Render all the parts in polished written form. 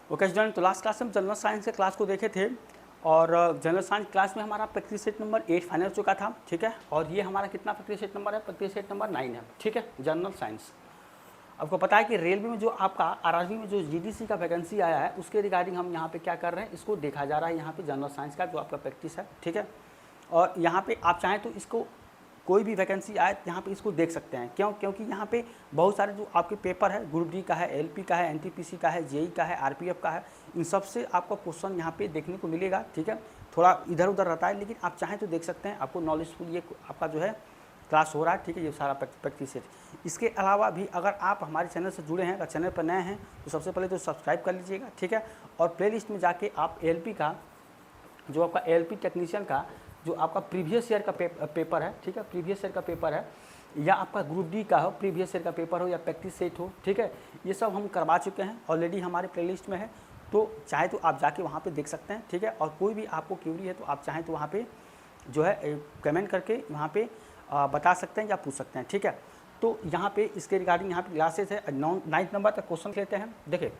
Okay student, तो last class में general science के क्लास को देखे थे और जनरल साइंस क्लास में हमारा प्रैक्टिस सेट नंबर 8 फाइनल हो चुका था, ठीक है। और ये हमारा कितना प्रैक्टिस सेट नंबर है? प्रैक्टिस सेट नंबर 9 है, ठीक है, जनरल साइंस। आपको पता है कि रेलवे में जो आपका आरआरबी में जो जीडीसी का वैकेंसी आया है उसके रिगार्डिंग हम यहाँ पे क्या कर रहे हैं, इसको देखा जा रहा है यहाँ पे जनरल साइंस का जो आपका प्रैक्टिस है, ठीक है। और यहाँ पे आप चाहें तो इसको कोई भी वैकेंसी आए यहाँ पे इसको देख सकते हैं। क्यों? क्योंकि यहाँ पे बहुत सारे जो आपके पेपर है, ग्रुप डी का है, एलपी का है, एनटीपीसी का है, जेई का है, आरपीएफ का है, इन सब से आपका क्वेश्चन यहाँ पे देखने को मिलेगा, ठीक है। थोड़ा इधर उधर रहता है लेकिन आप चाहें तो देख सकते हैं। आपको नॉलेजफुल ये आपका जो है क्लास हो रहा है, ठीक है, ये सारा प्रैक्टिस है। इसके अलावा भी अगर आप हमारे चैनल से जुड़े हैं, अगर चैनल पर नए हैं तो सबसे पहले तो सब्सक्राइब कर लीजिएगा, ठीक है। और प्लेलिस्ट में जाके आप एलपी का जो आपका एलपी टेक्नीशियन का जो आपका प्रीवियस ईयर का पेपर है, ठीक है, प्रीवियस ईयर का पेपर है, या आपका ग्रुप डी का हो, प्रीवियस ईयर का पेपर हो, या प्रैक्टिस सेट हो, ठीक है, ये सब हम करवा चुके हैं ऑलरेडी, हमारे प्लेलिस्ट में है। तो चाहे तो आप जाके वहाँ पे देख सकते हैं, ठीक है। और कोई भी आपको क्यूरी है तो आप चाहें तो वहाँ पे जो है कमेंट करके वहाँ पे बता सकते हैं या पूछ सकते हैं, ठीक है। तो यहाँ पे इसके रिगार्डिंग यहाँ पे क्लासेस है। 9th नंबर तक क्वेश्चन लेते हैं। देखिए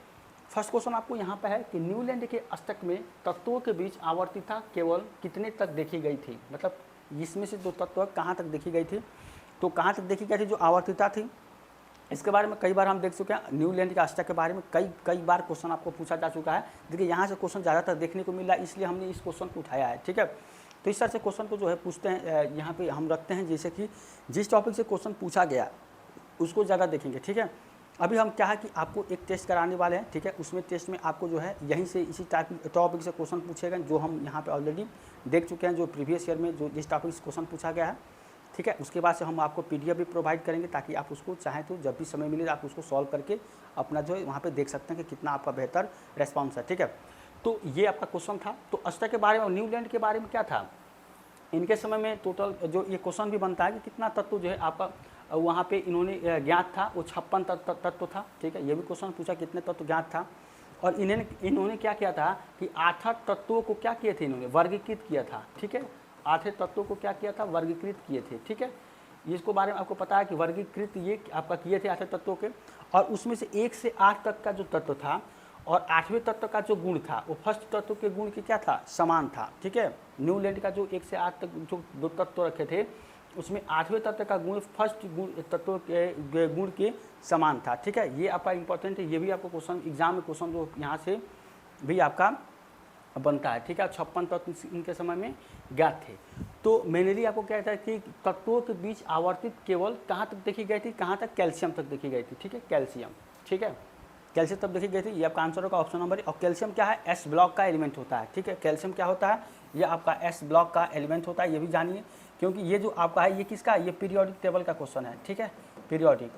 फर्स्ट क्वेश्चन आपको यहाँ पे है कि न्यूलैंड के अष्टक में तत्वों के बीच आवर्तिता केवल कितने तक देखी गई थी? मतलब इसमें से जो तत्व कहाँ तक देखी गई थी, तो कहाँ तक देखी गई थी जो आवर्तिता थी, इसके बारे में कई बार हम देख चुके हैं। न्यूलैंड के अष्टक के बारे में कई बार क्वेश्चन आपको पूछा जा चुका है। देखिए यहाँ से क्वेश्चन ज़्यादातर देखने को मिल रहा है, इसलिए हमने इस क्वेश्चन को उठाया है, ठीक है। तो इस तरह से क्वेश्चन को जो है पूछते हैं, यहाँ पे हम रखते हैं जैसे कि जिस टॉपिक से क्वेश्चन पूछा गया उसको ज़्यादा देखेंगे, ठीक है। अभी हम क्या है कि आपको एक टेस्ट कराने वाले हैं, ठीक है। उसमें टेस्ट में आपको जो है यहीं से इसी टॉपिक से क्वेश्चन पूछेगा जो हम यहाँ पे ऑलरेडी देख चुके हैं, जो प्रीवियस ईयर में जो जिस टॉपिक से क्वेश्चन पूछा गया है, ठीक है। उसके बाद से हम आपको पीडीएफ भी प्रोवाइड करेंगे ताकि आप उसको चाहें तो जब भी समय मिले आप उसको सॉल्व करके अपना जो है वहाँ पर देख सकते हैं कि कितना आपका बेहतर रेस्पॉन्स है, ठीक है। तो ये आपका क्वेश्चन था। तो अष्टक के बारे में और न्यूलैंड के बारे में क्या था, इनके समय में टोटल जो ये क्वेश्चन भी बनता है कि कितना तत्व जो है आपका वहाँ पे इन्होंने ज्ञात था, वो 56 तत्व था, ठीक है। ये भी क्वेश्चन पूछा कितने तत्व ज्ञात था। और इन्होंने क्या किया था कि 8 तत्वों को क्या किए थे, इन्होंने वर्गीकृत किया था, ठीक है। 8 तत्वों को क्या किया था, वर्गीकृत किए थे, ठीक है। इसको बारे में आपको पता है कि वर्गीकृत ये आपका किए थे 8 तत्वों के। और उसमें से 1 से 8 तक का जो तत्व था और 8वें तत्व का जो गुण था वो फर्स्ट तत्व के गुण के क्या था, समान था, ठीक है। न्यूलैंड का जो 1 से 8 तक जो 2 तत्व रखे थे उसमें 8वें तत्व का गुण फर्स्ट गुण तत्व के गुण के समान था, ठीक है। ये आपका इंपॉर्टेंट है, ये भी आपको क्वेश्चन एग्जाम में क्वेश्चन जो यहाँ से भी आपका बनता है, ठीक है। 56 तत्व इनके समय में ज्ञात थे। तो मेनली आपको क्या था कि तत्वों के बीच आवर्तित केवल कहाँ तक देखी गई थी, कहाँ तक, कैल्शियम तक देखी गई थी, ठीक है, कैल्शियम, ठीक है। कैल्शियम तब देखी गई थी, ये आपका आंसर होगा ऑप्शन नंबर। और कैल्शियम क्या है, एस ब्लॉक का एलिमेंट होता है, ठीक है। कैल्शियम क्या होता है, ये आपका एस ब्लॉक का एलिमेंट होता है, ये भी जानिए। क्योंकि ये जो आपका है ये किसका, ये पीरियोडिक टेबल का क्वेश्चन है, ठीक है, पीरियोडिक,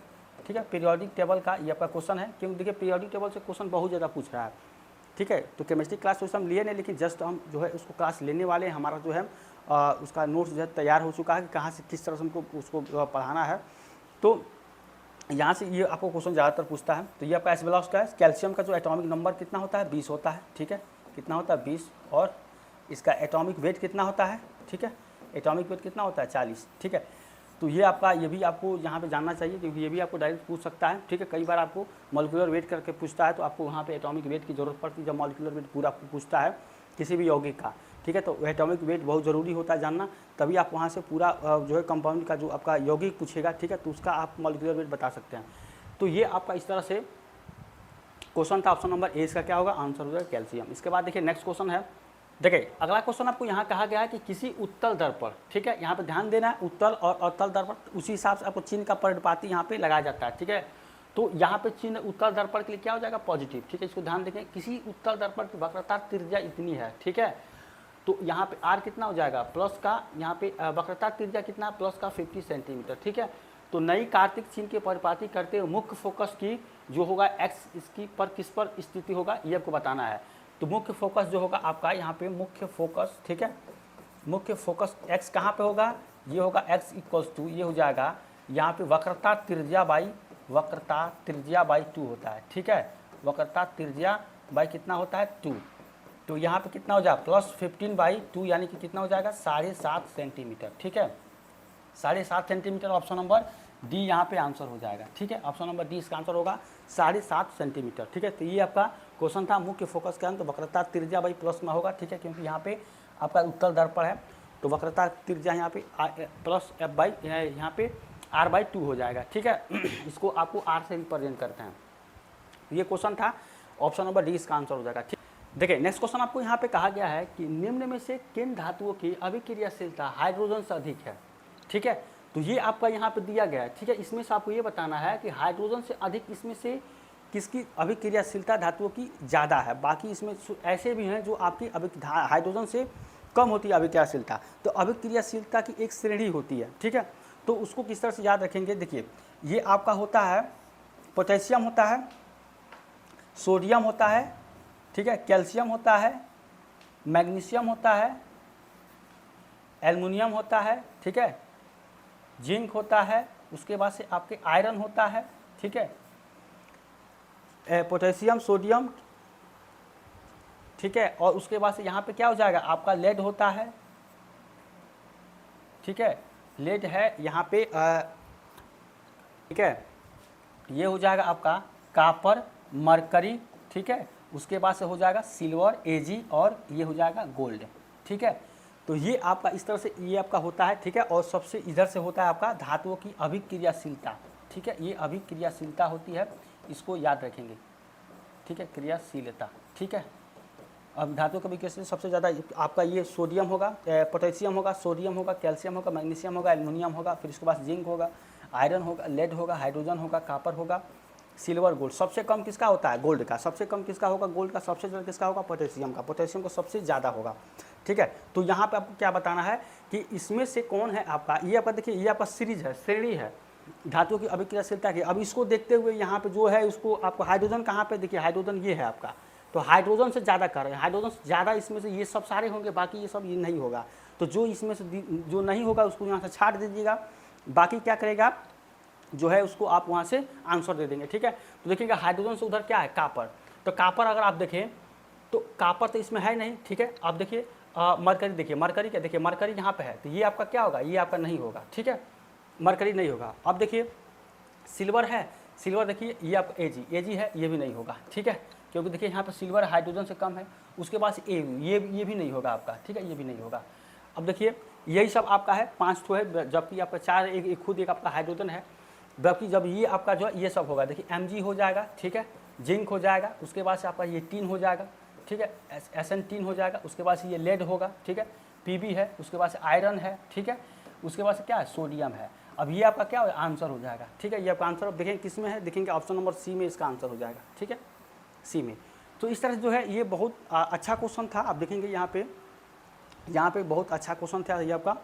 ठीक है, पीरियोडिक टेबल का ये आपका क्वेश्चन है। क्योंकि देखिए पीरियोडिक टेबल से क्वेश्चन बहुत ज़्यादा पूछ रहा है, ठीक है। तो केमिस्ट्री क्लास तो हम लिए नहीं, लेकिन जस्ट हम जो है उसको क्लास लेने वाले हैं। हमारा जो है उसका नोट्स जो है तैयार हो चुका है कि कहाँ से किस तरह से हमको उसको पढ़ाना है। तो यहाँ से ये आपको क्वेश्चन ज़्यादातर पूछता है। तो ये आपका एस ब्लॉक का है। कैल्शियम का जो एटॉमिक नंबर कितना होता है, 20 होता है, ठीक है, कितना होता है, 20। और इसका एटॉमिक वेट कितना होता है, ठीक है, एटॉमिक वेट कितना होता है, 40, ठीक है। तो ये आपका, ये भी आपको यहाँ पे जानना चाहिए क्योंकि ये भी आपको डायरेक्ट पूछ सकता है, ठीक है। कई बार आपको मॉलिक्यूलर वेट करके पूछता है तो आपको वहाँ पे एटॉमिक वेट की जरूरत पड़ती है जब मॉलिक्यूलर वेट पूरा आपको पूछता है किसी भी यौगिक का, ठीक है। तो एटॉमिक वेट बहुत ज़रूरी होता है जानना, तभी आप वहाँ से पूरा जो है कंपाउंड का जो आपका यौगिक पूछेगा, ठीक है, तो उसका आप मॉलिक्यूलर वेट बता सकते हैं। तो ये आपका इस तरह से क्वेश्चन था। ऑप्शन नंबर ए इसका क्या होगा, आंसर होगा कैल्शियम। इसके बाद देखिए नेक्स्ट क्वेश्चन है। देखिए अगला क्वेश्चन आपको यहाँ कहा गया है कि किसी उत्तल दर पर, ठीक है, यहाँ पे ध्यान देना है, उत्तल और अवतल दर पर उसी हिसाब से आपको चिन्ह का पर्णपाती यहाँ पे लगाया जाता है, ठीक है। तो यहाँ पे चिन्ह उत्तल दर्पण के लिए क्या हो जाएगा, पॉजिटिव, ठीक है। इसको ध्यान देखें, किसी उत्तल दर्पण की वक्रता त्रिज्या इतनी है, ठीक है। तो यहाँ पे आर कितना हो जाएगा, प्लस का, यहाँ पे वक्रता त्रिज्या कितना, प्लस का 50 सेंटीमीटर, ठीक है। तो नई कार्तिक चिन्ह के परिपाटी करते हुए मुख्य फोकस की जो होगा एक्स इसकी पर किस पर स्थिति होगा ये आपको बताना है। तो मुख्य फोकस जो होगा आपका यहाँ पे मुख्य फोकस, ठीक है, मुख्य फोकस एक्स कहाँ पे होगा, ये होगा एक्स इक्वल्स टू, ये हो जाएगा यहाँ पे वक्रता त्रिज्या बाई 2 होता है, ठीक है। वक्रता त्रिज्या बाई कितना होता है, 2। तो यहाँ पे कितना हो जाएगा, प्लस 15/2 यानी कि कितना हो जाएगा, 7.5 सेंटीमीटर, ठीक है, 7.5 सेंटीमीटर ऑप्शन नंबर डी यहाँ पे आंसर हो जाएगा। ठीक है, ऑप्शन नंबर डी इसका आंसर होगा 7.5 सेंटीमीटर। ठीक है, तो ये आपका क्वेश्चन था मुख्य फोकस के अंत वक्रता त्रिज्या बाई प्लस में होगा। ठीक है, क्योंकि यहाँ पे आपका उत्तल दर्पण है तो वक्रता त्रिज्या यहाँ पे प्लस एफ बाई यहाँ पे r/2 हो जाएगा। ठीक है, इसको आपको r से रिप्रेजेंट करते हैं। ये क्वेश्चन था, ऑप्शन नंबर डी इसका आंसर हो जाएगा। ठीक, देखिए नेक्स्ट क्वेश्चन आपको यहाँ पे कहा गया है कि निम्न में से किन धातुओं की अभिक्रियाशीलता हाइड्रोजन से अधिक है। ठीक है, तो ये आपका यहाँ पे दिया गया है। ठीक है, इसमें से आपको ये बताना है कि हाइड्रोजन से अधिक इसमें से किसकी अभिक्रियाशीलता धातुओं की ज़्यादा है। बाकी इसमें ऐसे भी हैं जो आपकी हाइड्रोजन से कम होती है अभिक्रियाशीलता। तो अभिक्रियाशीलता की एक श्रेणी होती है। ठीक है, तो उसको किस तरह से याद रखेंगे, देखिए ये आपका होता है पोटेशियम होता है, सोडियम होता है, ठीक है, कैल्शियम होता है, मैग्नीशियम होता है, एल्युमिनियम होता है, ठीक है, जिंक होता है, उसके बाद से आपके आयरन होता है। ठीक है, पोटेशियम, सोडियम, ठीक है, और उसके बाद से यहाँ पे क्या हो जाएगा आपका लेड होता है। ठीक है, लेड है यहाँ पे ठीक है, ये हो जाएगा आपका कापर, मरकरी। ठीक है, उसके बाद से हो जाएगा सिल्वर, एजी, और ये हो जाएगा गोल्ड। ठीक है, तो ये आपका इस तरह से ये आपका होता है। ठीक है, और सबसे इधर से होता है आपका धातुओं की अभिक्रियाशीलता। ठीक है, ये अभिक्रियाशीलता होती है, इसको याद रखेंगे। ठीक है, क्रियाशीलता। ठीक है, अब धातुओं का अभिक्रियाशीलता सबसे ज़्यादा आपका ये सोडियम होगा, पोटेशियम होगा, सोडियम होगा, कैल्शियम होगा, मैग्नीशियम होगा, एल्युमिनियम होगा, फिर उसके बाद जिंक होगा, आयरन होगा, लेड होगा, हाइड्रोजन होगा, कापर होगा, सिल्वर, गोल्ड। सबसे कम किसका होता है, गोल्ड का। सबसे कम किसका होगा, गोल्ड का। सबसे ज़्यादा किसका होगा, पोटेशियम का। पोटेशियम का सबसे ज़्यादा होगा। ठीक है, तो यहाँ पे आपको क्या बताना है कि इसमें से कौन है आपका, ये आपका देखिए ये आपका सीरीज है, श्रेणी है धातुओं की अभिक्रियाशीलता की। अब इसको देखते हुए यहाँ पे जो है उसको आपको हाइड्रोजन कहाँ पे, देखिए हाइड्रोजन ये है आपका, तो हाइड्रोजन से ज़्यादा कर रहे हैं, हाइड्रोजन से ज़्यादा इसमें से ये सब सारे होंगे, बाकी ये सब ये नहीं होगा। तो जो इसमें से जो नहीं होगा उसको यहाँ से छाट दीजिएगा, बाकी क्या करेगा जो है उसको आप वहाँ से आंसर दे देंगे। ठीक है, तो देखिएगा हाइड्रोजन से उधर क्या है, कापर। तो कापर अगर आप देखें तो कापर तो इसमें है नहीं। ठीक है, आप देखिए मरकरी, देखिए मरकरी क्या, देखिए मरकरी यहाँ पे है, तो ये आपका क्या होगा, ये आपका नहीं होगा। ठीक है, मरकरी नहीं होगा। अब देखिए सिल्वर है, सिल्वर देखिए ये आपका एजी, एजी है, ये भी नहीं होगा। ठीक है, क्योंकि देखिए यहाँ पर सिल्वर हाइड्रोजन से कम है। उसके बाद ये भी नहीं होगा आपका। ठीक है, ये भी नहीं होगा। अब देखिए यही सब आपका है, 5 ठो है, जबकि आपका 4 एक खुद एक आपका हाइड्रोजन है, जबकि जब ये आपका जो है ये सब होगा, देखिए Mg हो जाएगा। ठीक है, जिंक हो जाएगा, उसके बाद से आपका ये टीन हो जाएगा। ठीक है, SN3 हो जाएगा, उसके बाद से ये लेड होगा। ठीक है, Pb है, उसके बाद से आयरन है। ठीक है, उसके बाद से क्या है, सोडियम है। अब ये आपका क्या आंसर हो जाएगा। ठीक है, ये आपका आंसर अब देखेंगे किस में है, देखेंगे ऑप्शन नंबर सी में इसका आंसर हो जाएगा। ठीक है, सी में। तो इस तरह से जो है ये बहुत अच्छा क्वेश्चन था। आप देखेंगे यहाँ पे बहुत अच्छा क्वेश्चन था। ये आपका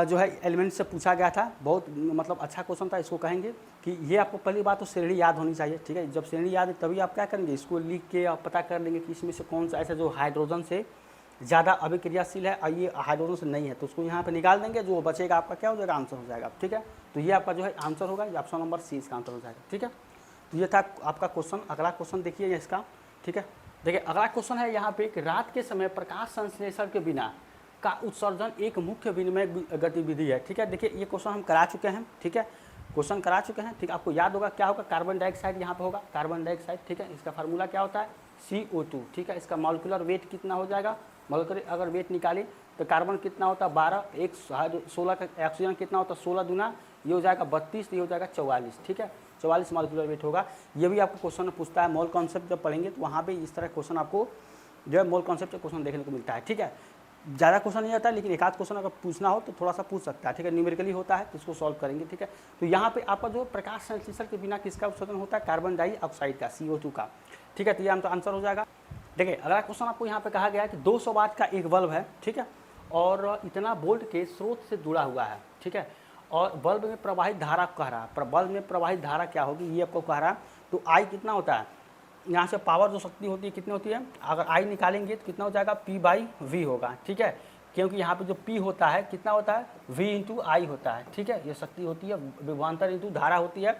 जो है एलिमेंट से पूछा गया था, बहुत मतलब अच्छा क्वेश्चन था। इसको कहेंगे कि ये आपको पहली बात तो श्रेणी याद होनी चाहिए। ठीक है, जब श्रेणी याद है तभी आप क्या करेंगे, इसको लिख के आप पता कर लेंगे कि इसमें से कौन सा ऐसा जो हाइड्रोजन से ज़्यादा अभिक्रियाशील है और ये हाइड्रोजन से नहीं है, तो उसको यहाँ पे निकाल देंगे, जो बचेगा आपका क्या हो जाएगा, आंसर हो जाएगा। ठीक है, तो ये आपका जो है आंसर होगा, ये ऑप्शन नंबर सी इसका आंसर हो जाएगा। ठीक है, तो ये था आपका क्वेश्चन। अगला क्वेश्चन देखिए इसका। ठीक है, देखिए अगला क्वेश्चन है यहाँ पे कि रात के समय प्रकाश संश्लेषण के बिना का उत्सर्जन एक मुख्य विनिमय गतिविधि है। ठीक है, देखिए ये क्वेश्चन हम करा चुके हैं। ठीक है, क्वेश्चन करा चुके हैं। ठीक, आपको याद होगा क्या होगा, कार्बन डाइऑक्साइड यहाँ पे होगा, कार्बन डाइऑक्साइड। ठीक है, इसका फार्मूला क्या होता है, CO2। ठीक है, इसका मॉलिक्यूलर वेट कितना हो जाएगा, मॉलिक्यूलर अगर वेट निकाली तो कार्बन कितना होता है 12, 16 का ऑक्सीजन कितना होता है 16 दूना, ये हो जाएगा 32, ये हो जाएगा 44। ठीक है, 44 मॉलिक्यूलर वेट होगा। ये भी आपको क्वेश्चन में पूछता है, मोल कॉन्सेप्ट जब पढ़ेंगे तो वहाँ पे इस तरह क्वेश्चन आपको जो है मोल कॉन्सेप्ट का क्वेश्चन देखने को मिलता है। ठीक है, ज़्यादा क्वेश्चन नहीं आता है, लेकिन एक आध क्वेश्चन अगर पूछना हो तो थोड़ा सा पूछ सकता है। ठीक है, न्यूमेरिकली होता है तो इसको सॉल्व करेंगे। ठीक है, तो यहाँ पे आपका जो प्रकाश संश्लेषण के बिना किसका उत्सर्जन होता है, कार्बन डाइऑक्साइड का, CO2 का। ठीक है, तो ये आंसर हो जाएगा। देखिए अगला क्वेश्चन आपको यहाँ पे कहा गया है कि 200 वाट का एक बल्ब है। ठीक है, और इतना वोल्ट के स्रोत से जुड़ा हुआ है। ठीक है, और बल्ब में प्रवाहित धारा कह रहा है, पर बल्ब में प्रवाहित धारा क्या होगी ये आपको कह रहा है। तो आई कितना होता है, यहाँ से पावर जो शक्ति होती है कितनी होती है, अगर आई निकालेंगे तो कितना हो जाएगा, P/V होगा। ठीक है, क्योंकि यहाँ पे जो P होता है कितना होता है, V × I होता है। ठीक है, ये शक्ति होती है, विभवांतर इंटू धारा होती है।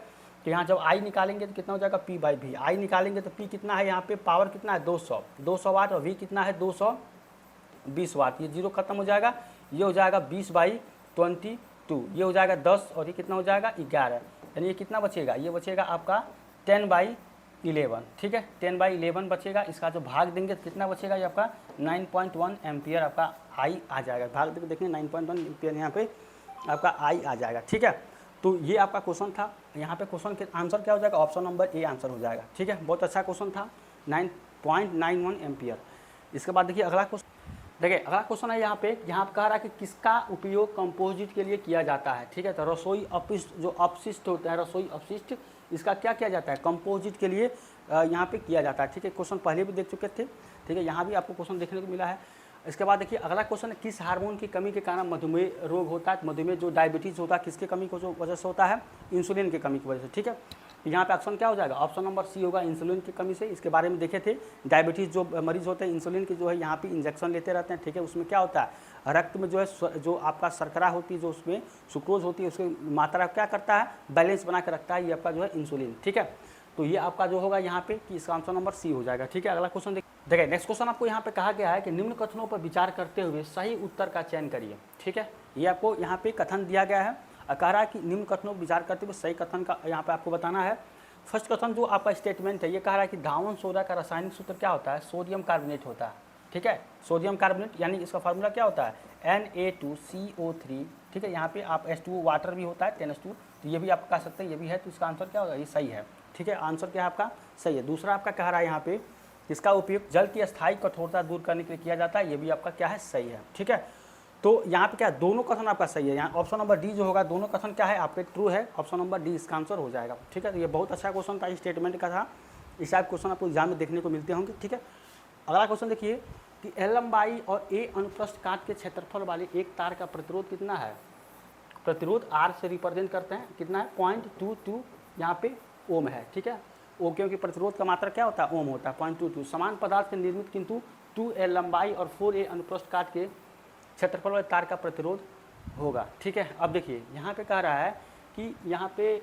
तो यहाँ जब आई निकालेंगे तो कितना हो जाएगा, P/V। आई निकालेंगे तो P कितना है, यहाँ पे पावर कितना है 200 वाट, और V कितना है 220 वाट। ये जीरो खत्म हो जाएगा, ये हो जाएगा 20/22 2, ये हो जाएगा 10 और ये कितना हो जाएगा 11, यानी ये कितना बचेगा, ये बचेगा आपका 10/11, ठीक है, 10/11 बचेगा। इसका जो भाग देंगे तो कितना बचेगा, ये आपका 9.1 एम्पियर आपका आई आ जाएगा। भाग देकर देखिए 9.1 एम्पियर यहाँ पे आपका आई आ जाएगा, ठीक है। तो ये आपका क्वेश्चन था। यहाँ पे क्वेश्चन के आंसर क्या हो जाएगा, ऑप्शन नंबर ए आंसर हो जाएगा, ठीक है। बहुत अच्छा क्वेश्चन था, 9.91 एम्पियर। इसके बाद देखिए अगला क्वेश्चन, देखिए अगला क्वेश्चन है यहाँ पे, यहाँ पे कह रहा है कि किसका उपयोग कंपोजिट के लिए किया जाता है, ठीक है। तो रसोई अपशिष्ट, जो अपशिष्ट होते हैं रसोई अपशिष्ट, इसका क्या किया जाता है, कंपोजिट के लिए यहाँ पे किया जाता है, ठीक है। क्वेश्चन पहले भी देख चुके थे, ठीक है, यहाँ भी आपको क्वेश्चन देखने को मिला है। इसके बाद देखिए अगला क्वेश्चन है, किस हार्मोन की कमी के कारण मधुमेह रोग होता है। मधुमेह जो डायबिटीज़ होता है किसके कमी की वजह से होता है, इंसुलिन की कमी की वजह से, ठीक है। यहाँ पे ऑप्शन क्या हो जाएगा, ऑप्शन नंबर सी होगा, इंसुलिन की कमी से। इसके बारे में देखे थे, डायबिटीज़ जो मरीज होते हैं इंसुलिन की जो है यहाँ पे इंजेक्शन लेते रहते हैं, ठीक है। उसमें क्या होता है, रक्त में जो है जो आपका शर्करा होती है, जो उसमें सुक्रोज होती है, उसकी मात्रा क्या करता है, बैलेंस बना के रखता है, ये आपका जो है इंसुलिन, ठीक है। तो ये आपका जो होगा यहाँ पे कि इसका आंसर नंबर सी हो जाएगा, ठीक है। अगला क्वेश्चन देखिए, नेक्स्ट क्वेश्चन आपको यहाँ पे कहा गया है कि निम्न कथनों पर विचार करते हुए सही उत्तर का चयन करिए, ठीक है। ये आपको यहाँ पे कथन दिया गया है, कह रहा है कि निम्न कथनों पर विचार करते हुए सही कथन का यहाँ पे आपको बताना है। फर्स्ट कथन जो आपका स्टेटमेंट है, ये कह रहा है कि धावन सोडा का रासायनिक सूत्र क्या होता है, सोडियम कार्बोनेट होता है, ठीक है। सोडियम कार्बोनेट यानी इसका फार्मूला क्या होता है, Na2CO3, ठीक है। यहाँ पे आप H2O वाटर भी होता है 10H2, तो ये भी आप कह सकते हैं, ये भी है, तो इसका आंसर क्या होगा, ये सही है, ठीक है। आंसर क्या है आपका, सही है। दूसरा आपका कह रहा है यहाँ पे, इसका उपयोग जल की अस्थायी कठोरता दूर करने के लिए किया जाता है, ये भी आपका क्या है, सही है, ठीक है। तो यहाँ पे क्या है, दोनों कथन आपका सही है। यहाँ ऑप्शन नंबर डी जो होगा, दोनों कथन क्या है आपके ट्रू है, ऑप्शन नंबर डी इसका आंसर हो जाएगा, ठीक है। तो ये बहुत अच्छा क्वेश्चन था, स्टेटमेंट का था, इस टाइप क्वेश्चन आपको एग्जाम में देखने को मिलते होंगे, ठीक है। अगला क्वेश्चन देखिए कि एल लंबाई और ए अनुप्रस्थ काट के क्षेत्रफल वाले एक तार का प्रतिरोध कितना है। प्रतिरोध आर से रिप्रेजेंट करते हैं, कितना है 0.22 यहाँ पे ओम है, ठीक है। ओ क्योंकि प्रतिरोध का मात्रा क्या होता है, ओम होता है, 0.22। समान पदार्थ से निर्मित किंतु 2L लंबाई और 4A अनुप्रस्थ काट के क्षेत्रफल वाले तार का प्रतिरोध होगा, ठीक है। अब देखिए यहाँ पे कह रहा है कि यहाँ पे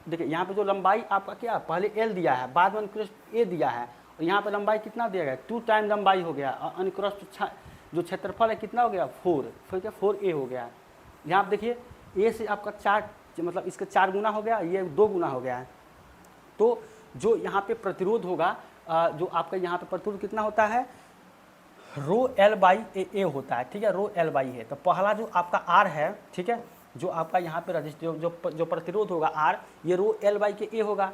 देखिए यहाँ पे जो लंबाई आपका क्या, पहले L दिया है, बाद में अनुप्रस्थ A दिया है, और यहाँ पे लंबाई कितना दिया गया, 2 टाइम लंबाई हो गया, और अनुप्रस्थ जो क्षेत्रफल है कितना हो गया, 4, फिर क्या 4A हो गया। यहाँ आप देखिए A से आपका 4, मतलब इसके 4 गुना हो गया, ये 2 गुना हो गया है। तो जो यहाँ पे प्रतिरोध होगा, जो आपका यहाँ पे प्रतिरोध कितना होता है, ρL/A होता है, ठीक है, ρL/A है। तो पहला जो आपका R है, ठीक है, जो आपका यहाँ पे रजिस्टर जो प्रतिरोध होगा R, ये ρL/A होगा।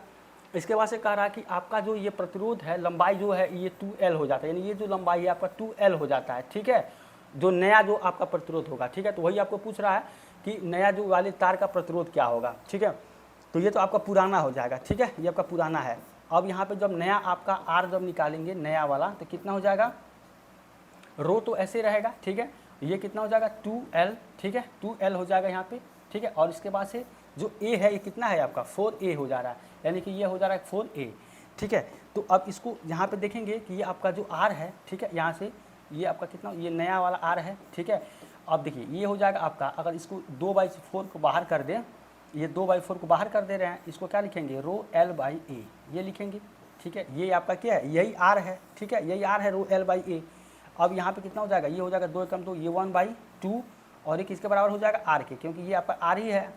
इसके बाद से कह रहा है कि आपका जो ये प्रतिरोध है, लंबाई जो है ये 2L हो जाता है, यानी ये जो लंबाई है आपका 2L हो जाता है, ठीक है, जो नया जो आपका प्रतिरोध होगा, ठीक है। तो वही आपको पूछ रहा है कि नया जो वाले तार का प्रतिरोध क्या होगा, ठीक है। तो ये तो आपका पुराना हो जाएगा, ठीक है, ये आपका पुराना है। अब यहाँ पे जब नया आपका R जब निकालेंगे नया वाला, तो कितना हो जाएगा, रो तो ऐसे रहेगा, ठीक है, ये कितना हो जाएगा 2L, ठीक है, 2L हो जाएगा यहाँ पे, ठीक है। और इसके बाद से जो A है ये कितना है आपका 4A हो जा रहा है, यानी कि ये हो जा रहा है 4A, ठीक है। तो अब इसको यहाँ पे देखेंगे कि ये आपका जो R है, ठीक है, यहाँ से ये आपका कितना, ये नया वाला R है, ठीक है। अब देखिए ये हो जाएगा आपका, अगर इसको 2/4 को बाहर कर दें, ये 2/4 को बाहर कर दे रहे हैं, इसको क्या लिखेंगे, ρL/A ये लिखेंगे, ठीक है। ये आपका क्या है, यही R है, ठीक है, यही R है ρL/A। अब यहाँ पे कितना हो जाएगा, ये हो जाएगा 2 कम, तो ये 1/2, और ये किसके बराबर हो जाएगा, R के, क्योंकि ये आपका R ही है।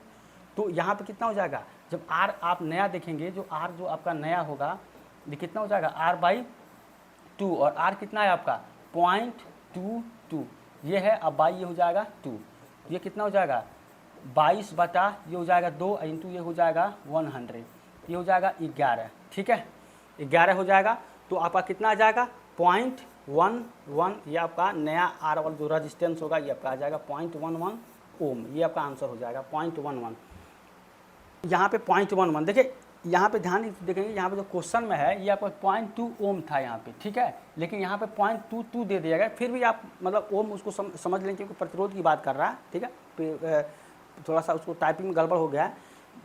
तो यहाँ पे कितना हो जाएगा, जब R आप नया देखेंगे, जो R जो आपका नया होगा, ये कितना हो जाएगा R/2, और R कितना है आपका 0.22, ये है। अब बाई ये हो जाएगा 2, ये कितना हो जाएगा 22 बटा ये हो जाएगा 2 इंटू ये हो जाएगा 100, ये हो जाएगा 11, ठीक है, 11 हो जाएगा। तो आपका कितना आ जाएगा 0.11, ये आपका नया R वाला जो रजिस्टेंस होगा ये आपका आ जाएगा 0.11 ओम, ये आपका आंसर हो जाएगा 0.11। यहाँ पे 0.11 देखिए, यहाँ पे ध्यान देखेंगे, यहाँ पे जो क्वेश्चन में है ये आपका 0.2 ओम था यहाँ पे, ठीक है, लेकिन यहाँ पे 0.22 दे दिया गया। फिर भी आप मतलब ओम उसको समझ लें, क्योंकि प्रतिरोध की बात कर रहा है, ठीक है, थोड़ा सा उसको टाइपिंग में गड़बड़ हो गया है।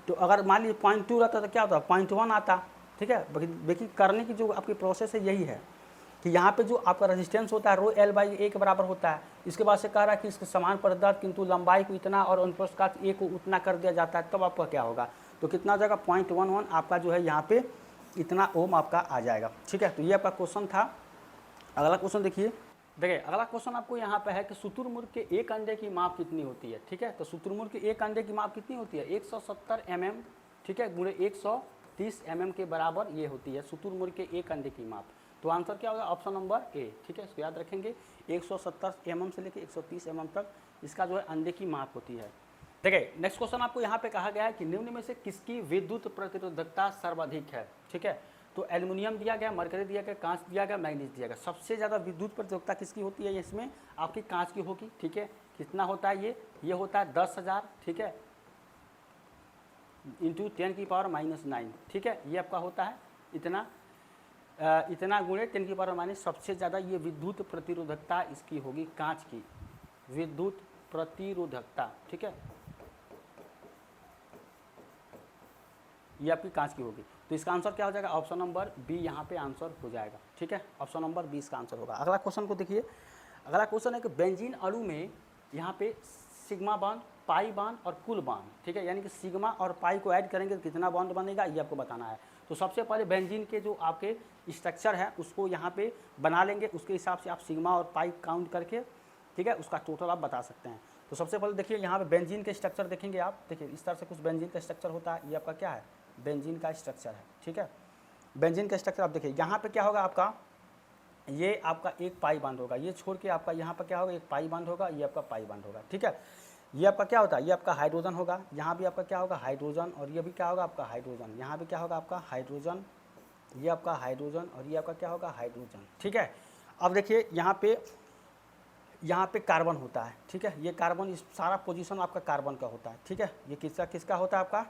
तो अगर मान लीजिए 0.2 रहता तो क्या होता, 0.1 आता, ठीक है। देखिए करने की जो आपकी प्रोसेस है यही है कि यहाँ पे जो आपका रेजिस्टेंस होता है ρL/A के बराबर होता है। इसके बाद से कह रहा है कि इसके समान पदार्थ किंतु लंबाई को इतना और अनुप्रस्थ काट A को उतना कर दिया जाता है, तब आपका क्या होगा, तो कितना हो जाएगा 0.11 आपका जो है यहाँ पे इतना ओम आपका आ जाएगा, ठीक है। तो ये आपका क्वेश्चन था। अगला क्वेश्चन देखिए, देखिए अगला क्वेश्चन आपको यहाँ पे है कि शुतुरमुर्ग के एक अंडे की माप कितनी होती है। ठीक है, तो शुतुरमुर्ग के एक अंडे की माप कितनी होती है 170 mm, ठीक है, गुणे 130 mm के बराबर ये होती है शुतुरमुर्ग के एक अंडे की माप। तो आंसर क्या होगा ऑप्शन नंबर ए। ठीक है, इसको याद रखेंगे 170 mm से लेकर 130 mm तक इसका जो है अंडे की माप होती है। देखिए नेक्स्ट क्वेश्चन आपको यहाँ पे कहा गया है कि निम्न में से किसकी विद्युत प्रतिरोधकता सर्वाधिक है। ठीक है, तो एल्युमिनियम दिया गया, मरकरी दिया गया, कांच दिया गया, मैग्नीज दिया गया। सबसे ज़्यादा विद्युत प्रतिरोधकता किसकी होती है, इसमें आपकी कांच की होगी। ठीक है, कितना होता है ये होता है 10,000, ठीक है, इंटू 10⁻⁻9। ठीक है, ये आपका होता है इतना गुणे 10⁻⁻। सबसे ज़्यादा ये विद्युत प्रतिरोधकता इसकी होगी कांच की, विद्युत प्रतिरोधकता। ठीक है, ये आपकी कांच की होगी। तो इसका आंसर क्या हो जाएगा ऑप्शन नंबर बी यहाँ पे आंसर हो जाएगा। ठीक है, ऑप्शन नंबर बी इसका आंसर होगा। अगला क्वेश्चन को देखिए, अगला क्वेश्चन है कि बेंजीन अणु में यहाँ पे सिग्मा बॉन्ड, पाई बॉन्ड और कुल बॉन्ड, ठीक है, यानी कि सिग्मा और पाई को ऐड करेंगे तो कितना बॉन्ड बनेगा ये आपको बताना है। तो सबसे पहले बेंजीन के जो आपके स्ट्रक्चर है उसको यहाँ पे बना लेंगे, उसके हिसाब से आप सिग्मा और पाई काउंट करके, ठीक है, उसका टोटल आप बता सकते हैं। तो सबसे पहले देखिए यहाँ पे बेंजीन के स्ट्रक्चर देखेंगे आप, देखिए इस तरह से कुछ बेंजीन का स्ट्रक्चर होता है। ये आपका क्या है, बेंजीन का स्ट्रक्चर है। ठीक है, बेंजीन का स्ट्रक्चर आप देखिए यहाँ पे क्या होगा आपका, ये आपका एक पाई बॉन्ड होगा, ये छोड़ के आपका यहाँ पर क्या होगा, एक पाई बॉन्ड होगा, ये आपका पाई बॉन्ड होगा। ठीक है, ये आपका क्या होता है, ये आपका हाइड्रोजन होगा, यहाँ भी आपका क्या होगा हाइड्रोजन, और ये भी क्या होगा आपका हाइड्रोजन, यहाँ भी क्या होगा आपका हाइड्रोजन, ये आपका हाइड्रोजन, और ये आपका क्या होगा हाइड्रोजन। ठीक है, अब देखिए यहाँ पे कार्बन होता है। ठीक है, ये कार्बन, इस सारा पोजीशन आपका कार्बन का होता है। ठीक है, ये किसका होता है आपका,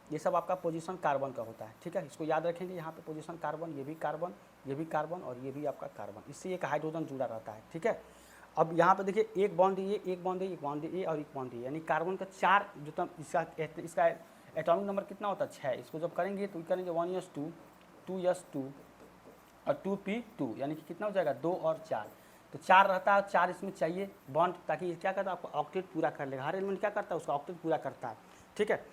ये सब आपका पोजीशन कार्बन का होता है। ठीक है, इसको याद रखेंगे, यहाँ पे पोजीशन कार्बन, ये भी कार्बन, ये भी कार्बन, और ये भी आपका कार्बन, इससे एक हाइड्रोजन जुड़ा रहता है। ठीक है, अब यहाँ पे देखिए एक बॉन्ड ये, एक बॉन्ड ये, एक बॉन्ड ये और एक बॉन्ड ये, यानी कार्बन का 4 जो इसका एटॉमिक नंबर कितना होता है 6। इसको जब करेंगे तो करेंगे 1s2, 2s2 और 2p2, यानी कि कितना हो जाएगा 2 और 4। तो 4 रहता है, 4 इसमें चाहिए बॉन्ड, ताकि ये क्या करता है आपको ऑक्टेट पूरा कर लेगा। हर एलिमेंट क्या करता है उसका ऑक्टेट पूरा करता है। ठीक है,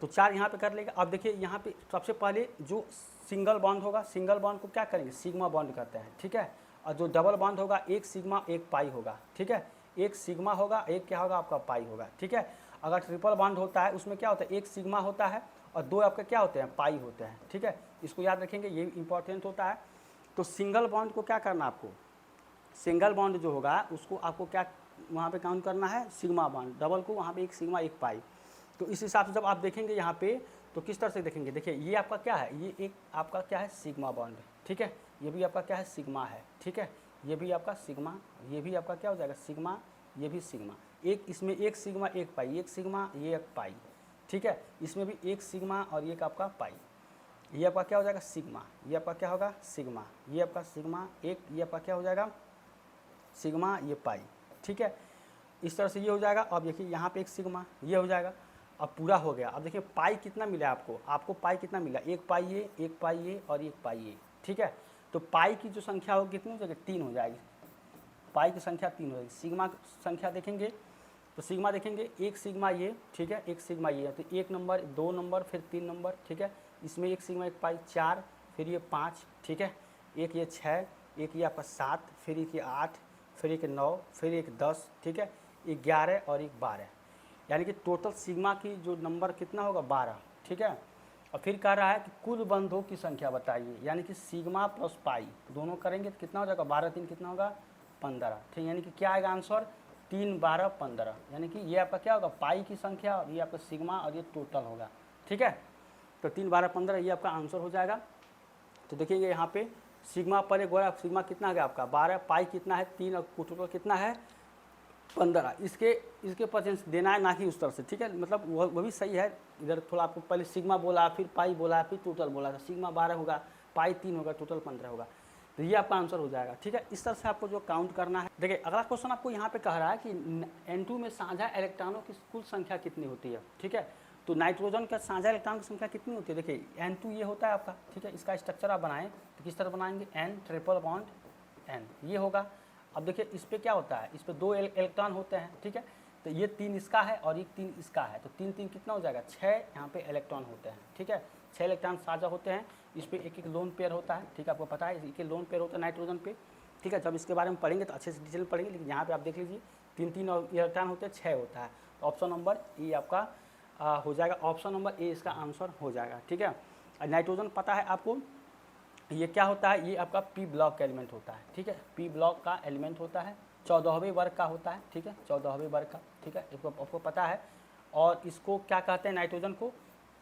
तो 4 यहाँ पे कर लेगा। अब देखिए यहाँ पे सबसे पहले जो सिंगल बॉन्ड होगा, सिंगल बॉन्ड को क्या करेंगे सिग्मा बॉन्ड करते हैं। ठीक है, और जो डबल बॉन्ड होगा एक सिग्मा एक पाई होगा। ठीक है, एक सिग्मा होगा, एक क्या होगा आपका पाई होगा। ठीक है, अगर ट्रिपल बॉन्ड होता है उसमें क्या होता है एक सिग्मा होता है और 2 आपके क्या होते हैं पाई होते हैं। ठीक है, इसको याद रखेंगे, ये इंपॉर्टेंट होता है। तो सिंगल बॉन्ड को क्या करना आपको, सिंगल बॉन्ड जो होगा उसको आपको क्या वहाँ पे काउंट करना है सिग्मा बॉन्ड, डबल को वहाँ पे एक सिग्मा एक पाई। तो इस हिसाब से जब आप देखेंगे यहाँ पे तो किस तरह से देखेंगे, देखिए ये आपका क्या है, ये एक आपका क्या है सिग्मा बॉन्ड। ठीक है, ये भी आपका क्या है सिग्मा है। ठीक है, ये भी आपका सिग्मा, ये भी आपका क्या हो जाएगा सिग्मा, ये भी सिग्मा, एक इसमें एक सिग्मा एक पाई, एक सिग्मा ये एक पाई। ठीक है, इसमें भी एक सिग्मा और एक आपका पाई, ये आपका क्या हो जाएगा सिग्मा, ये आपका क्या होगा सिग्मा, ये आपका सिग्मा एक, ये आपका क्या हो जाएगा सिग्मा ये पाई। ठीक है, इस तरह से ये हो जाएगा। अब देखिए यहाँ पे एक सिग्मा ये हो जाएगा, अब पूरा हो गया। अब देखिए पाई कितना मिला आपको पाई कितना मिला, एक पाई ये, एक पाई ये और एक पाई ये। ठीक है, तो पाई की जो संख्या होगी कितनी हो जाएगी 3 हो जाएगी, पाई की संख्या 3 हो जाएगी। सिग्मा संख्या देखेंगे तो सिग्मा देखेंगे एक सिग्मा ये, ठीक है, एक सिग्मा ये, तो 1 नंबर 2 नंबर फिर 3 नंबर। ठीक है, इसमें एक सिग्मा एक पाई 4, फिर ये 5, ठीक है, एक ये 6, एक ये आपका 7, फिर एक ये 8, फिर एक 9, फिर एक 10, ठीक है, 11 और एक 12, यानी कि टोटल सिग्मा की जो नंबर कितना होगा 12। ठीक है, और फिर कह रहा है कि कुल बंधों की संख्या बताइए, यानी कि सिग्मा प्लस पाई दोनों करेंगे तो कितना हो जाएगा 12 3 कितना होगा 15। ठीक, यानी कि क्या आएगा आंसर 3 12 15, यानी कि ये आपका क्या होगा पाई की संख्या और ये आपका सिग्मा और ये टोटल होगा। ठीक है, तो 3 12 15 ये आपका आंसर हो जाएगा। तो देखिएगा यहाँ पे सिग्मा पर एक गोरा सिग्मा कितना आ गया आपका 12, पाई कितना है 3 और टोटल कितना है 15। इसके परसेंट देना है ना कि उस तरह से। ठीक है, मतलब वो भी सही है, इधर थोड़ा आपको पहले सिग्मा बोला फिर पाई बोला फिर टोटल बोला, तो सिग्मा 12 होगा, पाई 3 होगा, टोटल 15 होगा। तो ये आपका आंसर हो जाएगा। ठीक है, इस तरह से आपको जो काउंट करना है। देखिए अगला क्वेश्चन आपको यहाँ पे कह रहा है कि N2 में साझा इलेक्ट्रॉनों की कुल संख्या कितनी होती है। ठीक है, तो नाइट्रोजन का साझा इलेक्ट्रॉन की संख्या कितनी होती है, देखिए N2 ये होता है आपका। ठीक है, इसका स्ट्रक्चर आप बनाएं तो किस तरह बनाएंगे N ट्रिपल बॉन्ड N ये होगा। अब देखिए इस पर क्या होता है, इस पर 2 इलेक्ट्रॉन होते हैं। ठीक है, तो ये 3 इसका है और एक 3 इसका है, तो 3 3 कितना हो जाएगा 6 यहाँ पे इलेक्ट्रॉन होते हैं। ठीक है, 6 इलेक्ट्रॉन साझा होते हैं, इस पर एक एक लोन पेयर होता है। ठीक है, आपको पता है एक लोन पेयर होता है नाइट्रोजन पे, ठीक है। जब इसके बारे में पढ़ेंगे तो अच्छे से डिटेल पढ़ेंगे, लेकिन यहाँ पे आप देख लीजिए 3 इलेक्ट्रॉन होते हैं, 6 होता है। तो ऑप्शन नंबर ए आपका हो जाएगा, ऑप्शन नंबर ए इसका आंसर हो जाएगा, ठीक है। नाइट्रोजन पता है आपको, ये क्या होता है, ये आपका पी ब्लॉक का एलिमेंट होता है, ठीक है। पी ब्लॉक का एलिमेंट होता है, 14वें वर्ग का होता है, ठीक है, 14वें वर्ग का, ठीक है, इसको आपको पता है। और इसको क्या कहते हैं, नाइट्रोजन को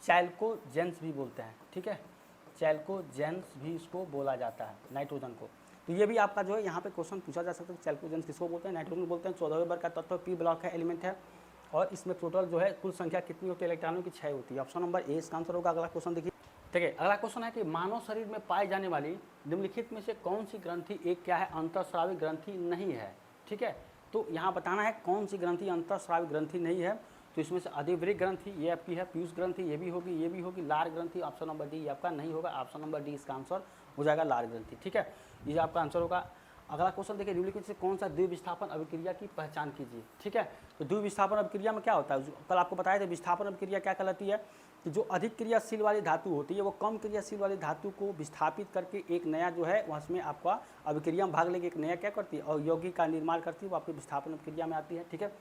चैल्कोजेंस भी बोलते हैं, ठीक है, चैल्कोजेंस भी इसको बोला जाता है नाइट्रोजन को। तो ये भी आपका जो है यहाँ पे क्वेश्चन पूछा जा सकता है, चैल्कोजेंस किसको बोलते हैं, नाइट्रोजन बोलते हैं। 14वें वर्ग का तत्व पी ब्लॉक का एलिमेंट है, और इसमें टोटल जो है कुल संख्या कितनी होती है, इलेक्ट्रॉनों की 6 होती है। ऑप्शन नंबर ए इसका आंसर होगा। अगला क्वेश्चन देखिए, ठीक है। अगला क्वेश्चन है कि मानव शरीर में पाई जाने वाली निम्नलिखित में से कौन सी ग्रंथि एक क्या है, अंतःस्रावी ग्रंथि नहीं है, ठीक है। तो यहाँ बताना है कौन सी ग्रंथि अंतःस्रावी ग्रंथि नहीं है। तो इसमें से अधिवृक्क ग्रंथि ये आपकी है, पीयूष ग्रंथि ये भी होगी, ये भी होगी, लार ग्रंथि ऑप्शन नंबर डी आपका नहीं होगा, ऑप्शन नंबर डी इसका आंसर हो जाएगा, लार ग्रंथि, ठीक है, ये आपका आंसर होगा। अगला क्वेश्चन देखिए, निम्नलिखित से कौन सा द्विविस्थापन अभिक्रिया की पहचान कीजिए, ठीक है। तो द्विविस्थापन अभिक्रिया में क्या होता है, कल आपको बताया था विस्थापन अभिक्रिया क्या कहलाती है, कि जो अधिक क्रियाशील वाली धातु होती है वो कम क्रियाशील वाली धातु को विस्थापित करके एक नया जो है उसमें आपका अभिक्रिया में भाग लेके एक नया क्या करती है, और यौगिक का निर्माण करती है, वो आपकी विस्थापन अभिक्रिया में आती है, ठीक है।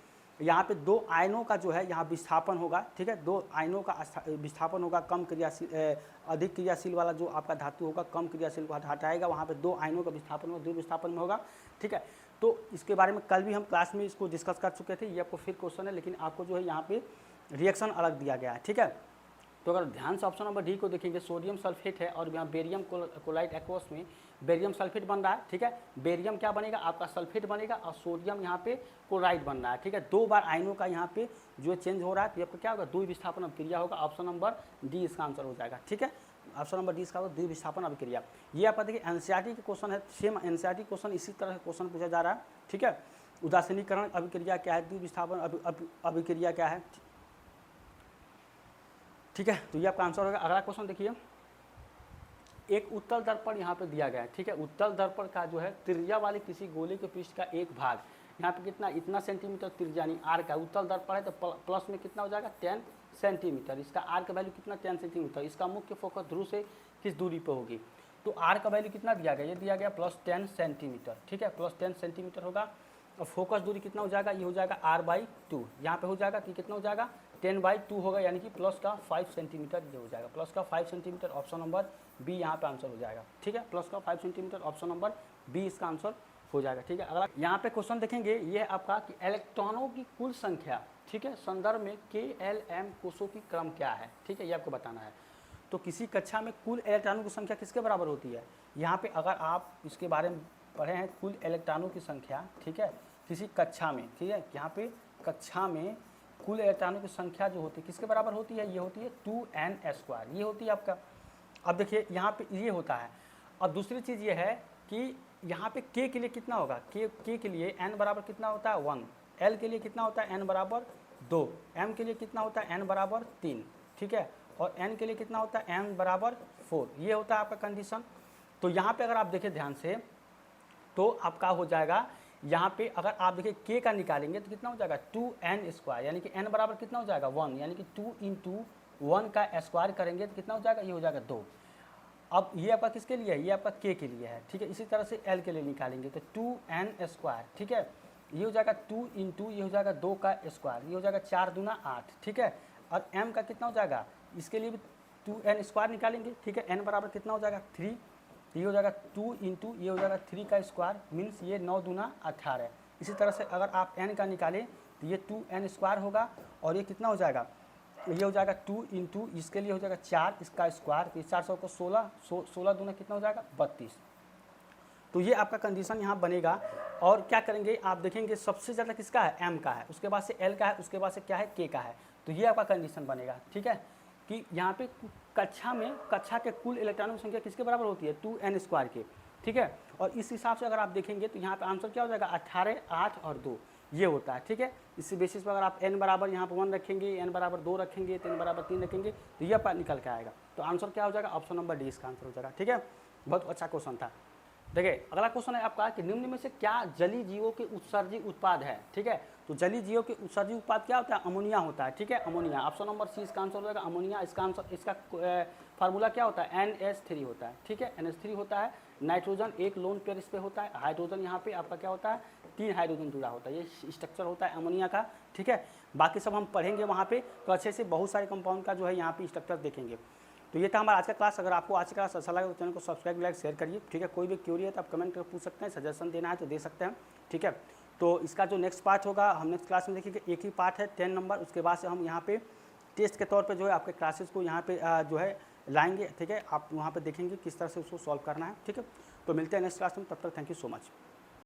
यहाँ पे 2 आयनों का जो है यहाँ विस्थापन होगा, ठीक है, 2 आयनों का विस्थापन होगा, कम क्रियाशील अधिक क्रियाशील वाला जो आपका धातु होगा कम क्रियाशील को हटाएगा, वहाँ पे 2 आयनों का विस्थापन होगा, द्विविस्थापन में होगा, ठीक है। तो इसके बारे में कल भी हम क्लास में इसको डिस्कस कर चुके थे, ये आपको फिर क्वेश्चन है, लेकिन आपको जो है यहाँ पे रिएक्शन अलग दिया गया है, ठीक है। तो अगर ध्यान से ऑप्शन नंबर डी को देखेंगे, सोडियम सल्फेट है और यहाँ बेरियम क्लोराइड एक्वस में बेरियम सल्फेट बन रहा है, ठीक है। बेरियम क्या बनेगा, आपका सल्फेट बनेगा, और सोडियम यहाँ पे क्लोराइड बन रहा है, ठीक है। 2 बार आयनों का यहाँ पे जो चेंज हो रहा है, तो आपका क्या होगा, द्विविस्थापन अभिक्रिया होगा, ऑप्शन नंबर डी इसका आंसर हो जाएगा, ठीक है। ऑप्शन नंबर डी इसका होगा द्विविस्थापन अभिक्रिया। ये आपका देखिए एनसीईआरटी के क्वेश्चन है, सेम एनसीईआरटी क्वेश्चन इसी तरह क्वेश्चन पूछा जा रहा है, ठीक है। उदासीनीकरण अभिक्रिया क्या है, द्विविस्थापन अभिक्रिया क्या है, ठीक है। तो ये आपका आंसर होगा। अगला क्वेश्चन देखिए, एक उत्तल दर्पण यहाँ पे दिया गया है, ठीक है। उत्तल दर्पण का जो है त्रिज्या वाले किसी गोले के पृष्ठ का एक भाग, यहाँ पे कितना, इतना सेंटीमीटर त्रिज्या यानी आर का उत्तल दर्पण है, तो प्लस में कितना हो जाएगा 10 सेंटीमीटर। इसका आर का वैल्यू कितना 10 सेंटीमीटर। इसका मुख्य फोकस ध्रुव से किस दूरी पर होगी, तो आर का वैल्यू कितना दिया गया, ये दिया गया +10 सेंटीमीटर, ठीक है, +10 सेंटीमीटर होगा। और फोकस दूरी कितना हो जाएगा, ये हो जाएगा r/2, यहाँ पे हो जाएगा, तो कितना हो जाएगा 10/2 होगा, यानी कि प्लस का 5 सेंटीमीटर ये हो जाएगा, प्लस का 5 सेंटीमीटर, ऑप्शन नंबर बी यहाँ पे आंसर हो जाएगा, ठीक है। प्लस का 5 सेंटीमीटर, ऑप्शन नंबर बी इसका आंसर हो जाएगा, ठीक है। अगला यहाँ पे क्वेश्चन देखेंगे, ये है आपका कि इलेक्ट्रॉनों की कुल संख्या, ठीक है, संदर्भ में KLM कोषों की क्रम क्या है, ठीक है, ये आपको बताना है। तो किसी कक्षा में कुल इलेक्ट्रॉनों की संख्या किसके बराबर होती है, यहाँ पे अगर आप इसके बारे में पढ़े हैं, कुल इलेक्ट्रॉनों की संख्या, ठीक है, किसी कक्षा में, ठीक है, यहाँ पे कक्षा में कुल इलेक्ट्रॉनों की संख्या जो होती है किसके बराबर होती है, ये होती है 2n², ये होती है आपका। अब देखिए यहाँ पे ये होता है। अब दूसरी चीज़ ये है कि यहाँ पे k के लिए कितना होगा, k के लिए n बराबर कितना होता है 1, l के लिए कितना होता है n बराबर 2, m के लिए कितना होता है n बराबर 3, ठीक है, और n के लिए कितना होता है n बराबर 4, ये होता है आपका कंडीशन। तो यहाँ पे अगर आप देखें ध्यान से, तो आपका हो जाएगा, यहाँ पे अगर आप देखिए k का निकालेंगे तो कितना हो जाएगा 2n², यानी कि n बराबर कितना हो जाएगा 1, यानी कि 2 × 1 का स्क्वायर करेंगे तो कितना हो जाएगा, ये हो जाएगा 2। अब ये आपका किसके लिए है, ये आपका k के लिए है, ठीक है। इसी तरह से l के लिए निकालेंगे तो 2n², ठीक है, ये हो जाएगा 2 × ये हो जाएगा 2 का स्क्वायर, ये हो जाएगा 4 दूना 8, ठीक है। और m का कितना हो जाएगा, इसके लिए भी 2n² निकालेंगे, ठीक है। n बराबर कितना हो जाएगा 3, ये हो जाएगा 2 × ये हो जाएगा 3 का स्क्वायर, मीन्स ये 9 दूना 18। इसी तरह से अगर आप n का निकालें तो ये 2n² होगा, और ये कितना हो जाएगा, ये हो जाएगा 2 × इसके लिए हो जाएगा 4, इसका स्क्वायर, तो 400 को 16 दूना कितना हो जाएगा 32। तो ये आपका कंडीशन यहाँ बनेगा। और क्या करेंगे आप देखेंगे, सबसे ज़्यादा किसका है, m का है, उसके बाद से l का है, उसके बाद से क्या है, k का है। तो ये आपका कंडीशन बनेगा, ठीक है, कि यहाँ पे कक्षा के कुल इलेक्ट्रॉनों की संख्या किसके बराबर होती है 2n² के, ठीक है। और इस हिसाब से अगर आप देखेंगे तो यहाँ पे आंसर क्या हो जाएगा 18, 8 और 2, ये होता है, ठीक है। इसी बेसिस पर अगर आप n बराबर यहाँ पर 1 रखेंगे, n बराबर 2 रखेंगे, n बराबर 3 रखेंगे, तो ये आपका निकल के आएगा। तो आंसर क्या हो जाएगा, ऑप्शन नंबर डी इसका आंसर हो जाएगा, ठीक है। बहुत अच्छा क्वेश्चन था। देखिए अगला क्वेश्चन है आपका कि निम्न में से क्या जलीय जीवों के उत्सर्जी उत्पाद है, ठीक है। तो जलीय जीवों के उत्सर्जी उत्पाद क्या होता है, अमोनिया होता है, ठीक है, अमोनिया। ऑप्शन नंबर सी इसका आंसर हो जाएगा अमोनिया। इसका आंसर, इसका फार्मूला क्या होता है, NH3 होता है, ठीक है, NH3 होता है। नाइट्रोजन एक लोन पेयर इस पे होता है, हाइड्रोजन यहाँ पे आपका क्या होता है 3 हाइड्रोजन जुड़ा होता है, ये स्ट्रक्चर होता है अमोनिया का, ठीक है। बाकी सब हम पढ़ेंगे वहाँ पे, तो अच्छे से बहुत सारे कंपाउंड का जो है यहाँ पे स्ट्रक्चर देखेंगे। तो ये था हमारा आज का क्लास। अगर आपको आज का क्लास अच्छा लगा तो चैनल को सब्सक्राइब, लाइक, शेयर करिए, ठीक है। कोई भी क्यूरी है तो आप कमेंट कर पूछ सकते हैं, सजेशन देना है तो दे सकते हैं, ठीक है। तो इसका जो नेक्स्ट पार्ट होगा हम नेक्स्ट क्लास में देखेंगे, एक ही पार्ट है 10 नंबर, उसके बाद से हम यहाँ पे टेस्ट के तौर पे जो है आपके क्लासेस को यहाँ पे जो है लाएंगे, ठीक है। आप वहाँ पे देखेंगे किस तरह से उसको सॉल्व करना है, ठीक है। तो मिलते हैं नेक्स्ट क्लास में, तब तक थैंक यू सो मच।